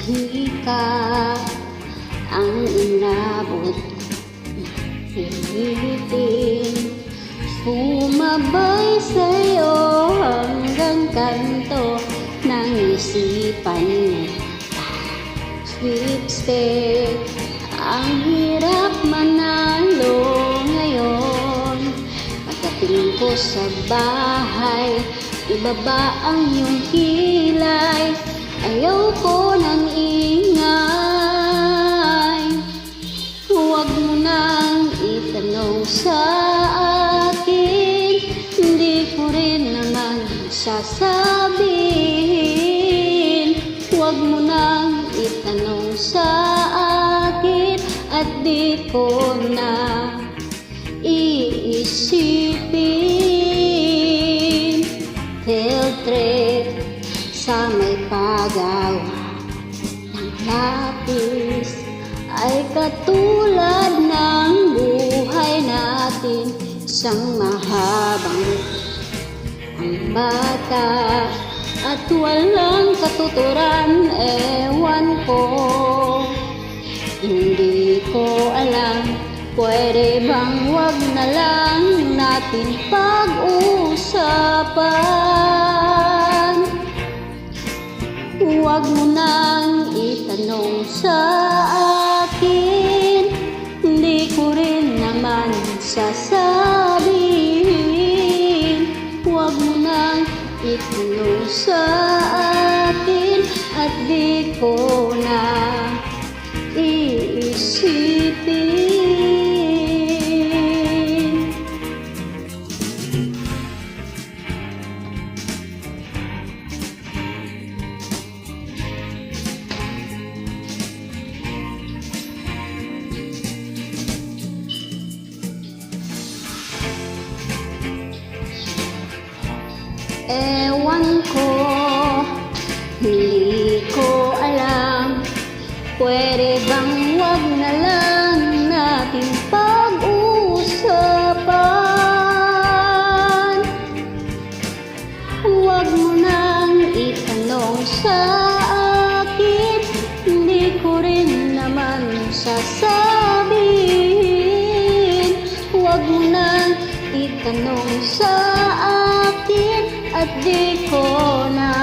Hika ang inabot, pilitin sumabay sa'yo hanggang kanto ng isipan mo. Sweepstake, ang hirap manalo ngayon. Pagdating ko sa bahay, ibaba ang iyong kilay. Ayaw ko ng ingay. Huwag mo nang itanong sa akin, hindi ko rin naman sasabihin. Huwag mo nang itanong sa akin at di ko na iisipin. Field trip sa may paggawa ng lapis ay katulad ng buhay natin, isang mahabang ang bata at walang katuturan. Ewan ko, hindi ko alam, pwede bang wag na lang natin pag-usapan? Huwag mo nang itanong sa akin, hindi ko rin naman sasabihin. Huwag mo nang itanong sa akin at di ko na iisipin. Ewan ko, hindi ko alam, pwede bang wag na lang natin pag-usapan? Huwag mo nang itanong sa akin, hindi ko rin naman sasabihin. Huwag mo nang itanong sa akin at di ko na